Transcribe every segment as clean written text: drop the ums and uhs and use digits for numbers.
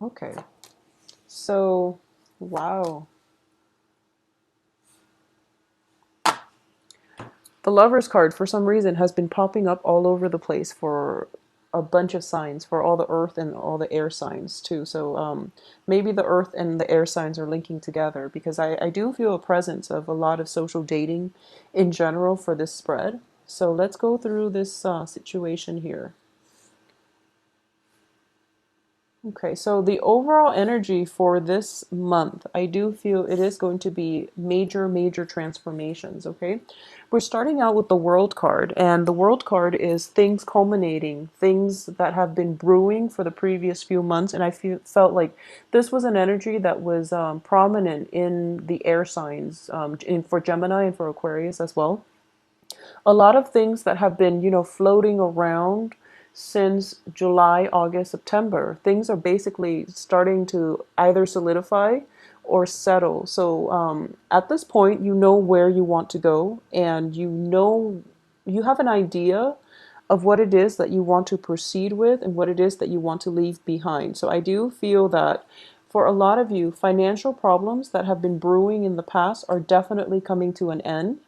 Okay. So, wow. The Lover's card, for some reason, has been popping up all over the place for a bunch of signs, for all the earth and all the air signs, too. So, maybe the earth and the air signs are linking together because I do feel a presence of a lot of social dating in general for this spread. So, let's go through this situation here. Okay, so the overall energy for this month, I do feel it is going to be major, major transformations. Okay, we're starting out with the World card, and the World card is things culminating, things that have been brewing for the previous few months. And felt like this was an energy that was prominent in the air signs, for Gemini and for Aquarius as well. A lot of things that have been, floating around since July, August, September, things are basically starting to either solidify or settle. So at this point, you know where you want to go, and you have an idea of what it is that you want to proceed with and what it is that you want to leave behind. So I do feel that for a lot of you, financial problems that have been brewing in the past are definitely coming to an end.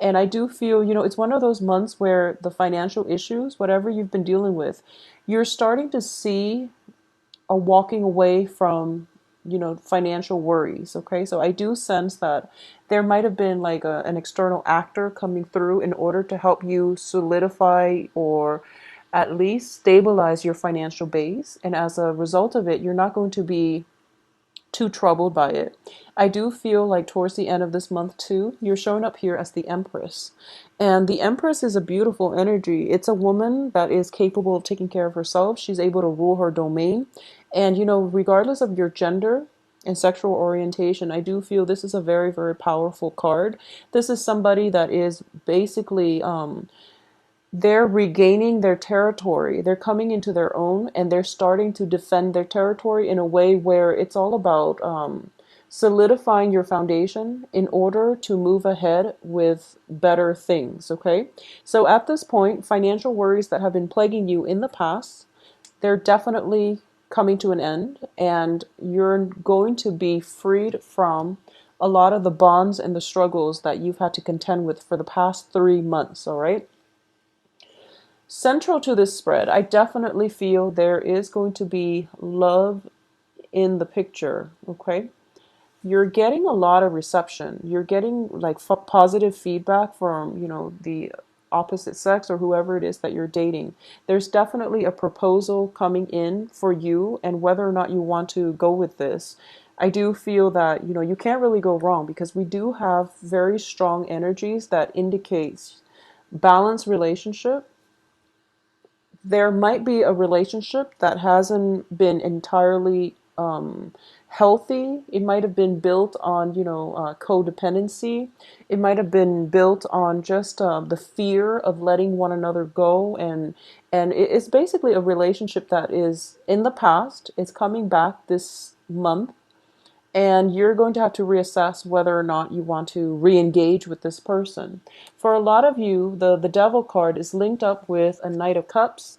And I do feel, it's one of those months where the financial issues, whatever you've been dealing with, you're starting to see a walking away from, financial worries. Okay. So I do sense that there might have been like an external actor coming through in order to help you solidify or at least stabilize your financial base. And as a result of it, you're not going to be too troubled by it. I do feel like towards the end of this month too, you're showing up here as the Empress. And the Empress is a beautiful energy. It's a woman that is capable of taking care of herself. She's able to rule her domain. And, regardless of your gender and sexual orientation, I do feel this is a very, very powerful card. This is somebody that is basically they're regaining their territory. They're coming into their own and they're starting to defend their territory in a way where it's all about solidifying your foundation in order to move ahead with better things. Okay. So at this point, financial worries that have been plaguing you in the past, they're definitely coming to an end, and you're going to be freed from a lot of the bonds and the struggles that you've had to contend with for the past 3 months. All right. Central to this spread, I definitely feel there is going to be love in the picture. Okay. You're getting a lot of reception. You're getting like positive feedback from, the opposite sex or whoever it is that you're dating. There's definitely a proposal coming in for you, and whether or not you want to go with this, I do feel that, you can't really go wrong because we do have very strong energies that indicates balanced relationship. There might be a relationship that hasn't been entirely healthy. It might have been built on, codependency. It might have been built on just the fear of letting one another go, and it's basically a relationship that is in the past. It's coming back this month, and you're going to have to reassess whether or not you want to re-engage with this person. For a lot of you, the Devil card is linked up with a Knight of Cups,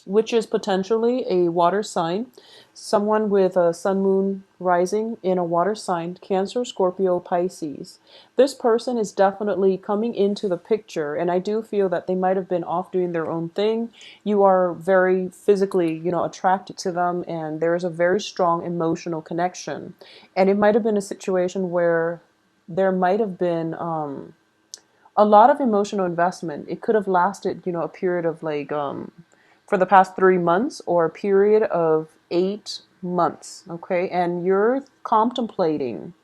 which is potentially a water sign. Someone with a sun moon rising in a water sign, Cancer, Scorpio, Pisces. This person is definitely coming into the picture, and I do feel that they might have been off doing their own thing. You are very physically, attracted to them, and there is a very strong emotional connection. And it might have been a situation where there might have been a lot of emotional investment. It could have lasted, a period of like for the past 3 months or a period of 8 months. Okay. And you're contemplating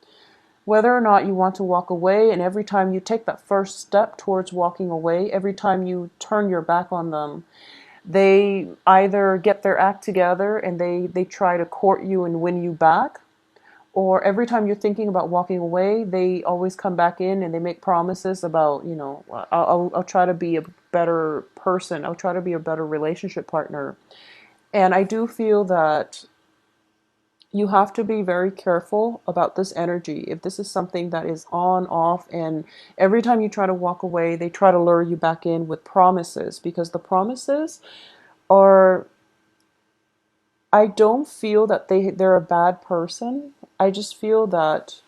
whether or not you want to walk away. And every time you take that first step towards walking away, every time you turn your back on them, they either get their act together and they try to court you and win you back, or every time you're thinking about walking away, they always come back in and they make promises about, I'll try to be a better person. I'll try to be a better relationship partner. And I do feel that you have to be very careful about this energy. If this is something that is on, off, and every time you try to walk away, they try to lure you back in with promises, because the promises are, I don't feel that they're a bad person. I just feel that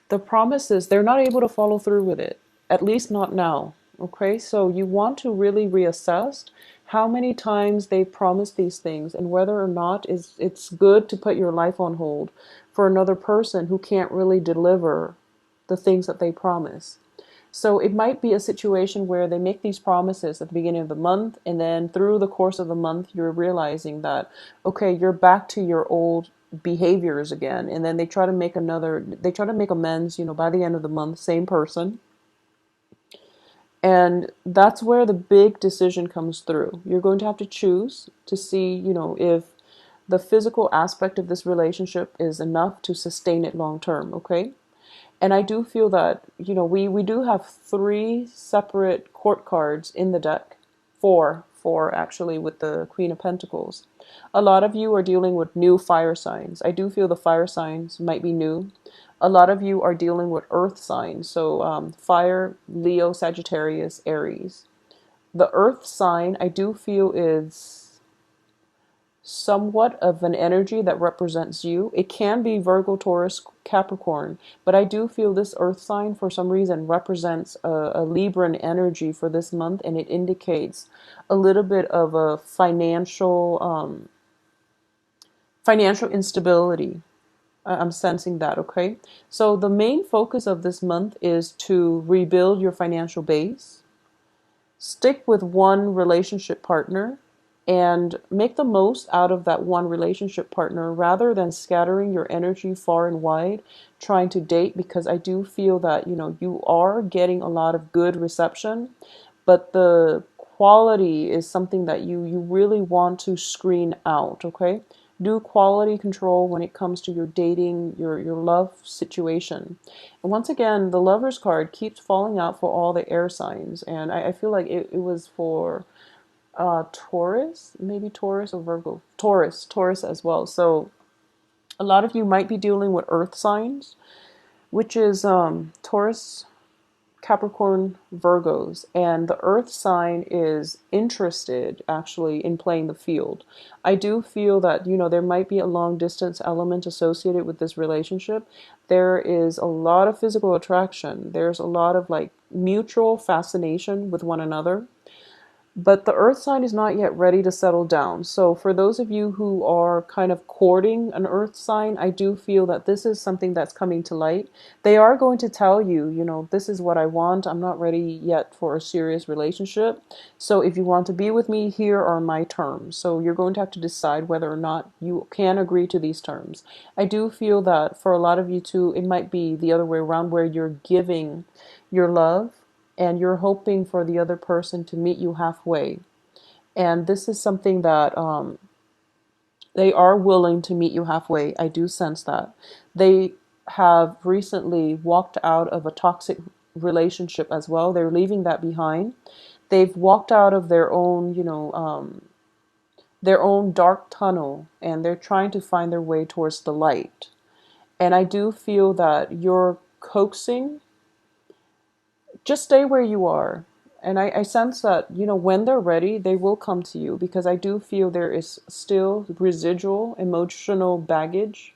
the promises, they're not able to follow through with it, at least not now. Okay, so you want to really reassess how many times they promised these things and whether or not it's good to put your life on hold for another person who can't really deliver the things that they promise. So it might be a situation where they make these promises at the beginning of the month, and then through the course of the month, you're realizing that, okay, you're back to your old behaviors again. And then they try to make amends, by the end of the month, same person. And that's where the big decision comes through. You're going to have to choose to see, if the physical aspect of this relationship is enough to sustain it long term, okay? And I do feel that, we do have three separate court cards in the deck. Four actually, with the Queen of Pentacles. A lot of you are dealing with new fire signs. I do feel the fire signs might be new. A lot of you are dealing with earth signs. So fire, Leo, Sagittarius, Aries. The earth sign I do feel is somewhat of an energy that represents you. It can be Virgo, Taurus, Capricorn, but I do feel this earth sign for some reason represents a Libran energy for this month, and it indicates a little bit of a financial instability. I'm sensing that, okay? So the main focus of this month is to rebuild your financial base. Stick with one relationship partner and make the most out of that one relationship partner rather than scattering your energy far and wide trying to date, because I do feel that you are getting a lot of good reception, but the quality is something that you really want to screen out, okay? Do quality control when it comes to your dating, your love situation. And once again, the Lover's card keeps falling out for all the air signs. And I feel like it was for Taurus, maybe Taurus or Virgo. Taurus as well. So a lot of you might be dealing with earth signs, which is Taurus, Capricorn, Virgos, and the earth sign is interested actually in playing the field. I do feel that, there might be a long distance element associated with this relationship. There is a lot of physical attraction. There's a lot of like mutual fascination with one another. But the earth sign is not yet ready to settle down. So for those of you who are kind of courting an earth sign, I do feel that this is something that's coming to light. They are going to tell you, this is what I want. I'm not ready yet for a serious relationship. So if you want to be with me, here are my terms. So you're going to have to decide whether or not you can agree to these terms. I do feel that for a lot of you too, it might be the other way around, where you're giving your love and you're hoping for the other person to meet you halfway. And this is something that they are willing to meet you halfway. I do sense that. They have recently walked out of a toxic relationship as well. They're leaving that behind. They've walked out of their own dark tunnel, and they're trying to find their way towards the light. And I do feel that you're coaxing. Just stay where you are. And I sense that, when they're ready, they will come to you, because I do feel there is still residual emotional baggage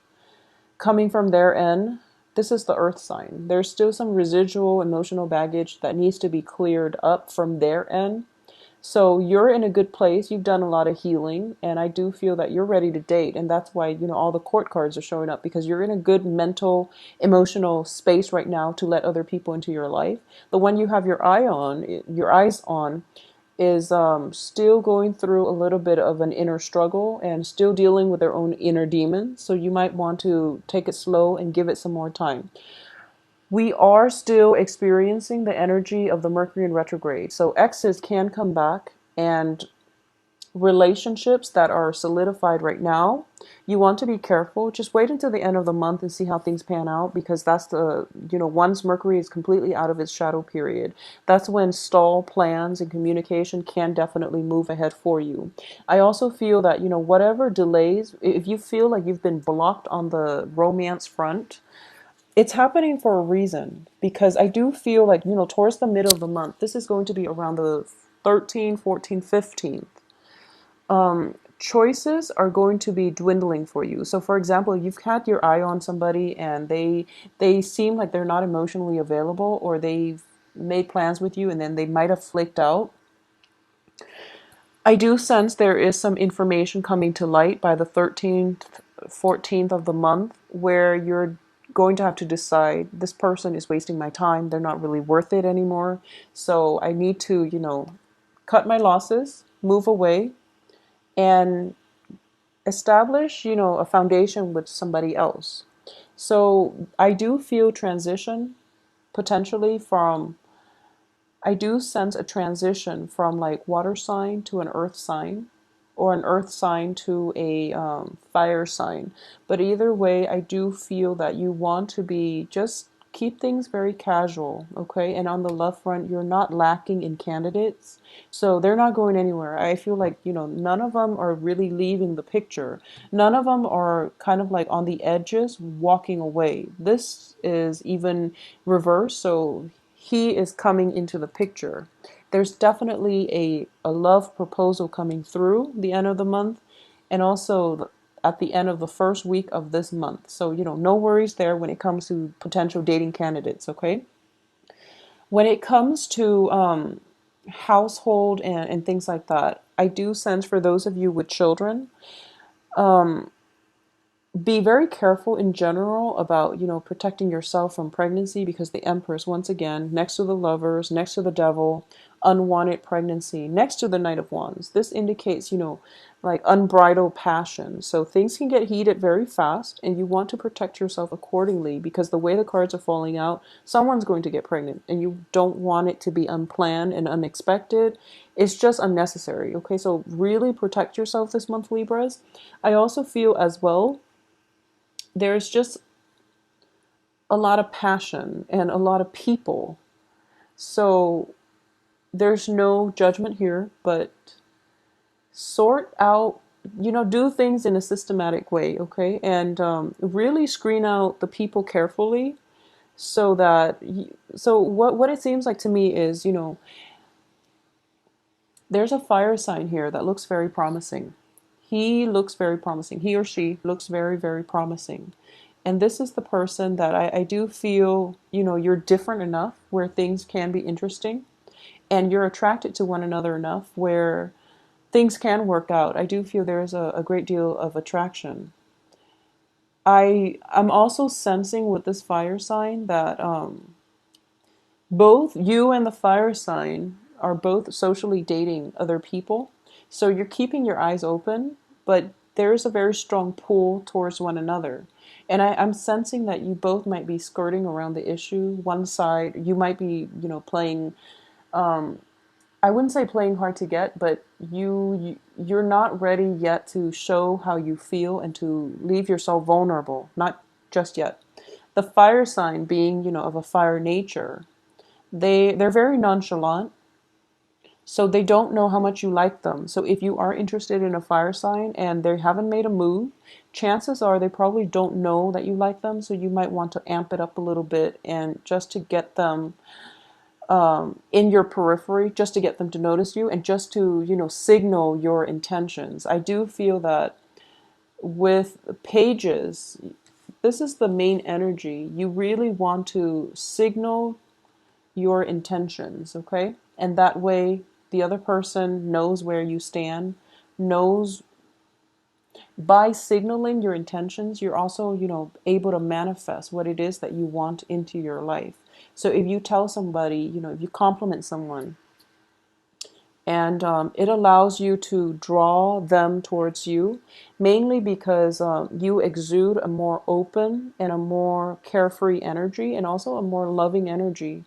coming from their end. This is the earth sign. There's still some residual emotional baggage that needs to be cleared up from their end. So you're in a good place. You've done a lot of healing, and I do feel that you're ready to date. And that's why, all the court cards are showing up, because you're in a good mental, emotional space right now to let other people into your life. The one you have your eyes on is still going through a little bit of an inner struggle and still dealing with their own inner demons. So you might want to take it slow and give it some more time. We are still experiencing the energy of the Mercury in retrograde. So exes can come back, and relationships that are solidified right now, you want to be careful. Just wait until the end of the month and see how things pan out, because that's once Mercury is completely out of its shadow period, that's when stall plans and communication can definitely move ahead for you. I also feel that, whatever delays, if you feel like you've been blocked on the romance front, it's happening for a reason, because I do feel like, towards the middle of the month, this is going to be around the 13th, 14th, 15th. choices are going to be dwindling for you. So for example, you've had your eye on somebody and they seem like they're not emotionally available, or they've made plans with you and then they might have flaked out. I do sense there is some information coming to light by the 13th, 14th of the month, where you're going to have to decide, this person is wasting my time. They're not really worth it anymore. So I need to, cut my losses, move away, and establish, a foundation with somebody else. So I do feel transition potentially from I do sense a transition from like water sign to an earth sign, or an earth sign to a fire sign. But either way, I do feel that you want to be just keep things very casual, okay? And on the love front, you're not lacking in candidates. So they're not going anywhere. I feel like, none of them are really leaving the picture. None of them are kind of like on the edges walking away. This is even reverse. So he is coming into the picture. There's definitely a love proposal coming through the end of the month, and also at the end of the first week of this month. So, no worries there when it comes to potential dating candidates, okay? When it comes to household and things like that, I do sense for those of you with children, be very careful in general about, protecting yourself from pregnancy, because the Empress, once again, next to the Lovers, next to the Devil, unwanted pregnancy, next to the Knight of Wands. This indicates, like unbridled passion. So things can get heated very fast, and you want to protect yourself accordingly, because the way the cards are falling out, someone's going to get pregnant, and you don't want it to be unplanned and unexpected. It's just unnecessary. Okay, so really protect yourself this month, Libras. I also feel as well there's just a lot of passion and a lot of people. So there's no judgment here, but sort out, do things in a systematic way, okay? And really screen out the people carefully, so that, so what it seems like to me is, there's a fire sign here that looks very promising. He looks very promising. He or she looks very, very promising. And this is the person that I do feel, you're different enough where things can be interesting, and you're attracted to one another enough where things can work out. I do feel there is a great deal of attraction. I'm also sensing with this fire sign that both you and the fire sign are both socially dating other people. So you're keeping your eyes open, but there's a very strong pull towards one another. And I'm sensing that you both might be skirting around the issue. One side, you might be, playing, I wouldn't say playing hard to get, but you're not ready yet to show how you feel and to leave yourself vulnerable. Not just yet. The fire sign being, of a fire nature, they're very nonchalant, so they don't know how much you like them. So if you are interested in a fire sign and they haven't made a move, chances are they probably don't know that you like them. So you might want to amp it up a little bit, and just to get them in your periphery, just to get them to notice you, and just to, signal your intentions. I do feel that with pages, this is the main energy. You really want to signal your intentions, okay? And that way the other person knows where you stand, knows by signaling your intentions, you're also, able to manifest what it is that you want into your life. So if you tell somebody, if you compliment someone, and it allows you to draw them towards you, mainly because you exude a more open and a more carefree energy, and also a more loving energy.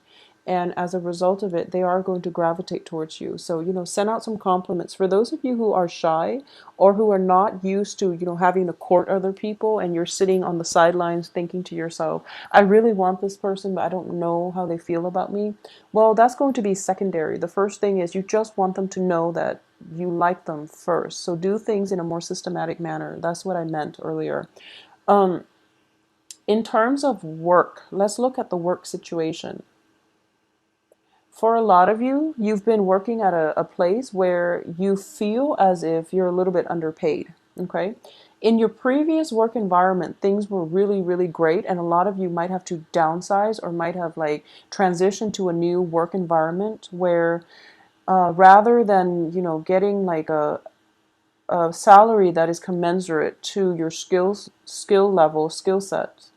And as a result of it, they are going to gravitate towards you. So, send out some compliments. For those of you who are shy, or who are not used to, having to court other people, and you're sitting on the sidelines thinking to yourself, I really want this person, but I don't know how they feel about me. Well, that's going to be secondary. The first thing is you just want them to know that you like them first. So do things in a more systematic manner. That's what I meant earlier. In terms of work, let's look at the work situation. For a lot of you, you've been working at a place where you feel as if you're a little bit underpaid. Okay. In your previous work environment, things were really, really great. And a lot of you might have to downsize or might have like transitioned to a new work environment where rather than, getting like a salary that is commensurate to your skill level, skill sets,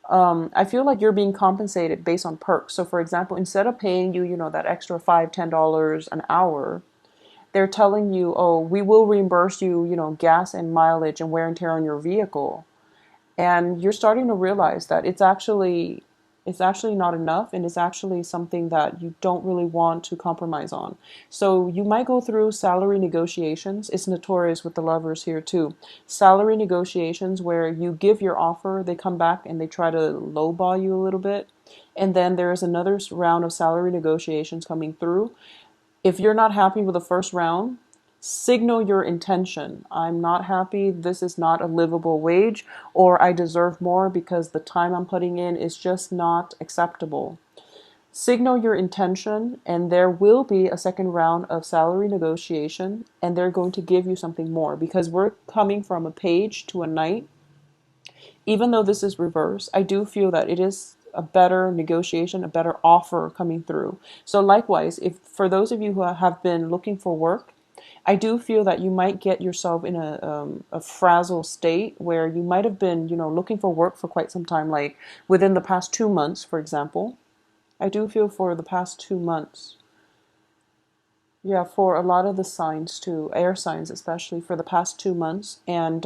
I feel like you're being compensated based on perks. So, for example, instead of paying you, that extra $5, $10 an hour, they're telling you, oh, we will reimburse you, gas and mileage and wear and tear on your vehicle. And you're starting to realize that it's actually not enough, and it's actually something that you don't really want to compromise on. So you might go through salary negotiations. It's notorious with the lovers here too. Salary negotiations where you give your offer, they come back and they try to lowball you a little bit. And then there's another round of salary negotiations coming through. If you're not happy with the first round, signal your intention. I'm not happy. This is not a livable wage, or I deserve more because the time I'm putting in is just not acceptable. Signal your intention, and there will be a second round of salary negotiation, and they're going to give you something more because we're coming from a page to a knight. Even though this is reverse, I do feel that it is a better negotiation, a better offer coming through. So likewise, if for those of you who have been looking for work, I do feel that you might get yourself in a frazzled state where you might have been, looking for work for quite some time, like within the past 2 months, for example. I do feel for the past 2 months. Yeah, for a lot of the signs too, air signs especially, for the past 2 months. And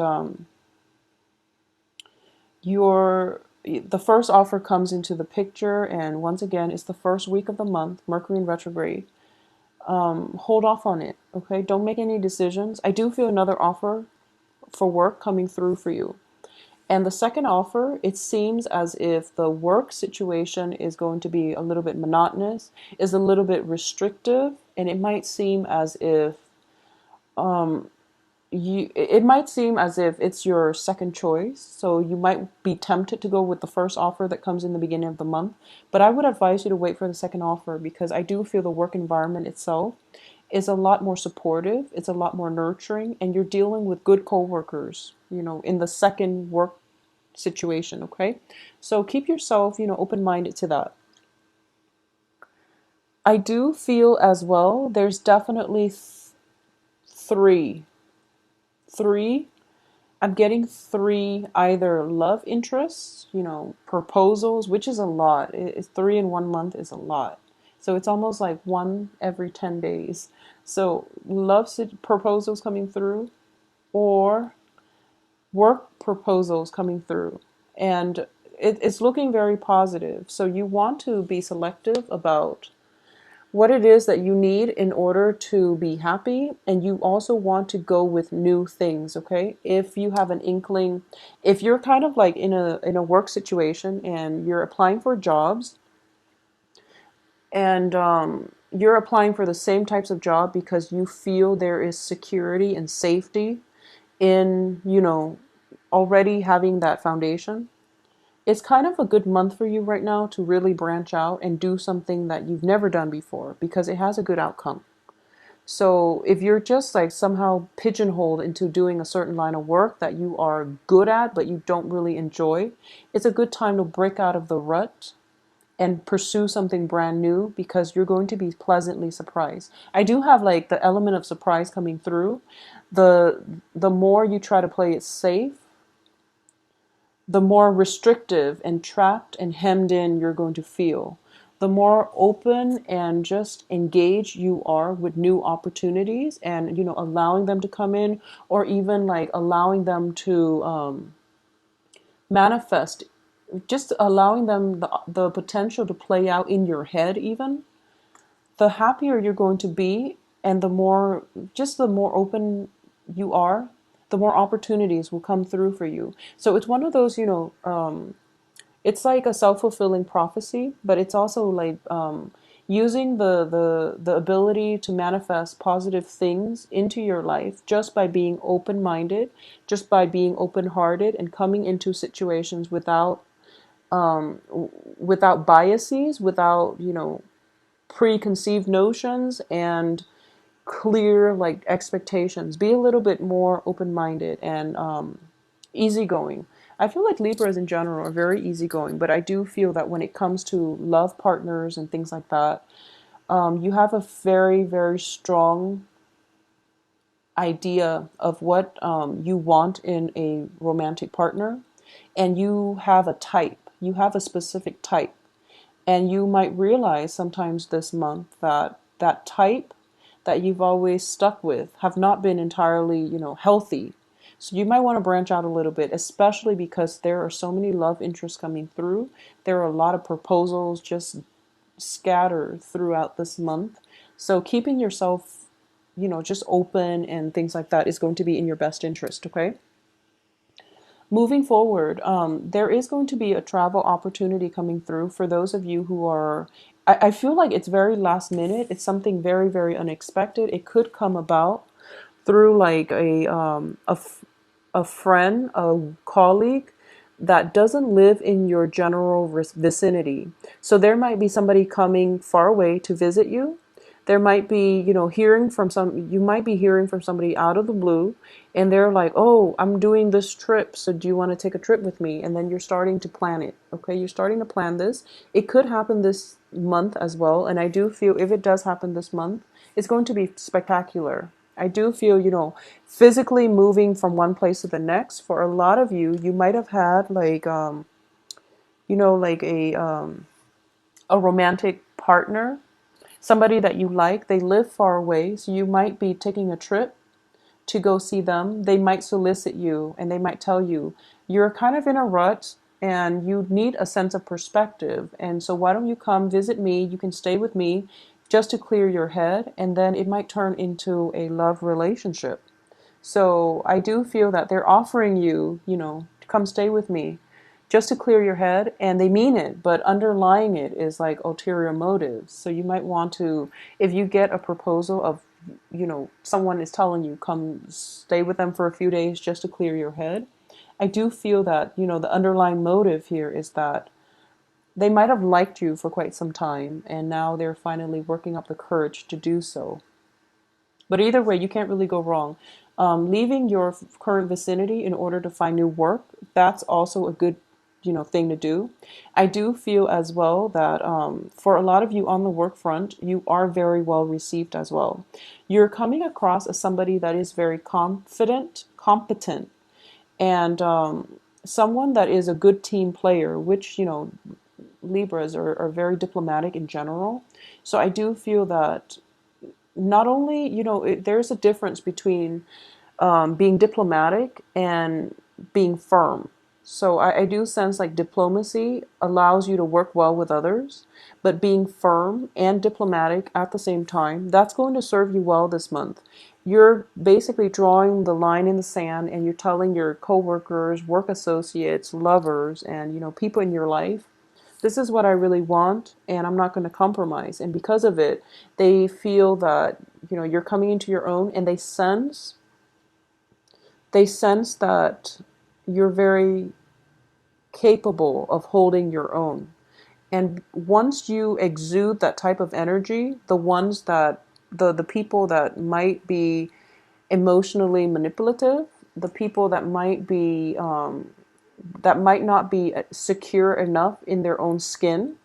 your the first offer comes into the picture, and once again, it's the first week of the month, Mercury in retrograde. Hold off on it, okay? Don't make any decisions. I do feel another offer for work coming through for you. And the second offer, it seems as if the work situation is going to be a little bit monotonous, is a little bit restrictive, and it might seem as if it's your second choice, so you might be tempted to go with the first offer that comes in the beginning of the month. But I would advise you to wait for the second offer because I do feel the work environment itself is a lot more supportive, it's a lot more nurturing, and you're dealing with good coworkers, in the second work situation, okay? So keep yourself, open-minded to that. I do feel as well there's definitely three. Three I'm getting three either love interests, proposals, which is a lot. It's three in 1 month is a lot. So it's almost like one every 10 days. So proposals coming through or work proposals coming through. And it's looking very positive. So you want to be selective about what it is that you need in order to be happy, and you also want to go with new things, okay? If you have an inkling, if you're kind of like in a work situation and you're applying for jobs, and you're applying for the same types of job because you feel there is security and safety in, already having that foundation, it's kind of a good month for you right now to really branch out and do something that you've never done before because it has a good outcome. So if you're just like somehow pigeonholed into doing a certain line of work that you are good at but you don't really enjoy, it's a good time to break out of the rut and pursue something brand new because you're going to be pleasantly surprised. I do have like the element of surprise coming through. The more you try to play it safe, the more restrictive and trapped and hemmed in you're going to feel. The more open and just engaged you are with new opportunities and, allowing them to come in or even like allowing them to manifest, just allowing them the potential to play out in your head even, the happier you're going to be and the more open you are, the more opportunities will come through for you. So it's one of those, it's like a self-fulfilling prophecy, but it's also like using the ability to manifest positive things into your life just by being open-minded, just by being open-hearted and coming into situations without biases, without preconceived notions and clear like expectations. Be a little bit more open-minded and easygoing. I feel like Libras in general are very easygoing, but I do feel that when it comes to love partners and things like that, you have a very, very strong idea of what you want in a romantic partner, and you have a type. You have a specific type, and you might realize sometimes this month that that type that you've always stuck with have not been entirely, healthy. So you might want to branch out a little bit, especially because there are so many love interests coming through. There are a lot of proposals just scattered throughout this month. So keeping yourself, just open and things like that is going to be in your best interest, okay? Moving forward, there is going to be a travel opportunity coming through for those of you who are. I feel like it's very last minute. It's something very, very unexpected. It could come about through like a friend, a colleague that doesn't live in your general vicinity. So there might be somebody coming far away to visit you. There might be, you might be hearing from somebody out of the blue, and they're like, oh, I'm doing this trip, so do you want to take a trip with me? And then you're starting to plan it, okay? You're starting to plan this. It could happen this month as well, and I do feel if it does happen this month, it's going to be spectacular. I do feel, physically moving from one place to the next. For a lot of you, you might have had like, like a romantic partner, somebody that you like. They live far away, so you might be taking a trip to go see them. They might solicit you and they might tell you, you're kind of in a rut and you need a sense of perspective. And so why don't you come visit me? You can stay with me just to clear your head. And then it might turn into a love relationship. So I do feel that they're offering you, to come stay with me just to clear your head, and they mean it, but underlying it is like ulterior motives. So you might want to, if you get a proposal of, someone is telling you come stay with them for a few days just to clear your head, I do feel that, the underlying motive here is that they might have liked you for quite some time, and now they're finally working up the courage to do so. But either way, you can't really go wrong. Leaving your current vicinity in order to find new work, that's also a good, thing to do. I do feel as well that for a lot of you on the work front, you are very well received as well. You're coming across as somebody that is very confident, competent, and someone that is a good team player, which, Libras are very diplomatic in general. So I do feel that not only, there's a difference between being diplomatic and being firm. So I do sense like diplomacy allows you to work well with others, but being firm and diplomatic at the same time, that's going to serve you well this month. You're basically drawing the line in the sand and you're telling your coworkers, work associates, lovers, and people in your life, this is what I really want, and I'm not going to compromise. And because of it, they feel that you're coming into your own, and they sense that you're very capable of holding your own. And once you exude that type of energy, the ones that the people that might be emotionally manipulative, the people that might not be secure enough in their own skin,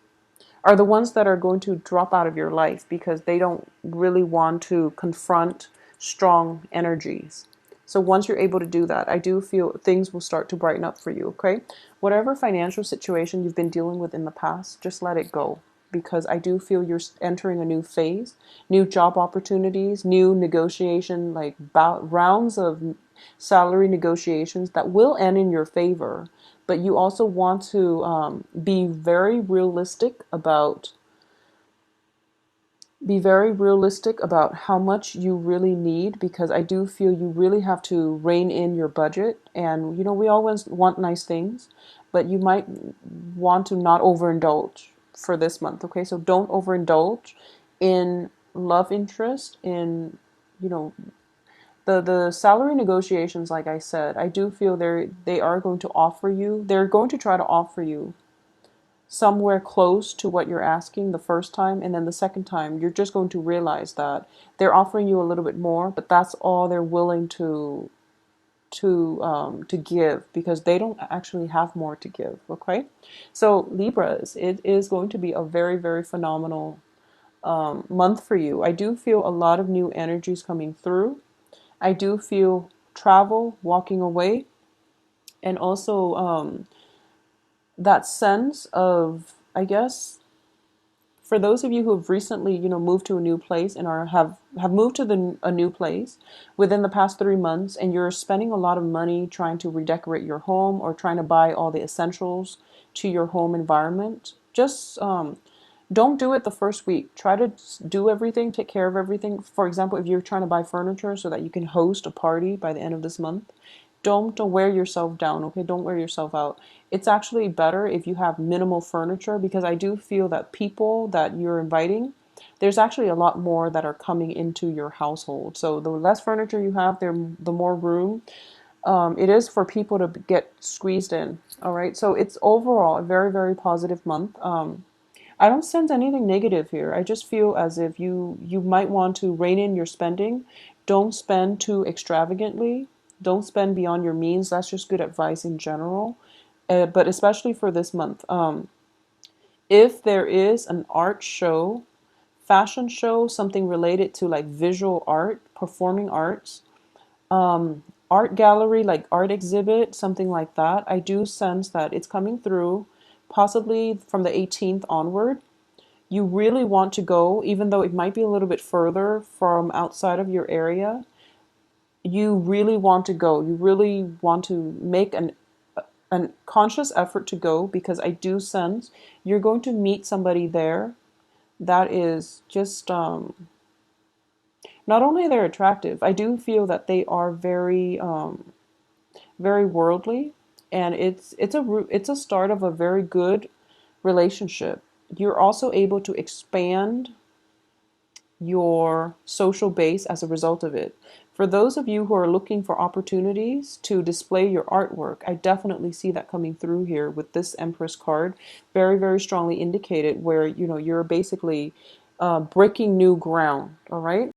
are the ones that are going to drop out of your life because they don't really want to confront strong energies. So once you're able to do that, I do feel things will start to brighten up for you, okay? Whatever financial situation you've been dealing with in the past, just let it go, because I do feel you're entering a new phase, new job opportunities, new negotiation, like rounds of salary negotiations that will end in your favor. But you also want to be very realistic about how much you really need, because I do feel you really have to rein in your budget. And we always want nice things, but you might want to not overindulge for this month, okay? So don't overindulge in love interest, in you know the salary negotiations. Like I said, I do feel they're going to try to offer you somewhere close to what you're asking the first time, and then the second time you're just going to realize that they're offering you a little bit more, but that's all they're willing to give, because they don't actually have more to give. Okay, so Libras, it is going to be a very, very phenomenal month for you. I do feel a lot of new energies coming through. I do feel travel, walking away, and also that sense of, I guess, for those of you who have recently, moved to a new place and have moved to a new place within the past 3 months, and you're spending a lot of money trying to redecorate your home or trying to buy all the essentials to your home environment, just don't do it the first week. Try to do everything, take care of everything. For example, if you're trying to buy furniture so that you can host a party by the end of this month, don't wear yourself down, okay? Don't wear yourself out. It's actually better if you have minimal furniture, because I do feel that people that you're inviting, there's actually a lot more that are coming into your household. So the less furniture you have, the more room it is for people to get squeezed in. All right. So it's overall a very, very positive month. I don't sense anything negative here. I just feel as if you might want to rein in your spending. Don't spend too extravagantly. Don't spend beyond your means. That's just good advice in general, but especially for this month. If there is an art show, fashion show, something related to like visual art, performing arts, art gallery, like art exhibit, something like that, I do sense that it's coming through, possibly from the 18th onward. You really want to go, even though it might be a little bit further from outside of your area. You really want to go. You really want to make an conscious effort to go, because I do sense you're going to meet somebody there that is just not only they're attractive, I do feel that they are very very worldly, and it's a start of a very good relationship. You're also able to expand your social base as a result of it. For those of you who are looking for opportunities to display your artwork, I definitely see that coming through here with this Empress card. Very, very strongly indicated, where you're basically breaking new ground. All right.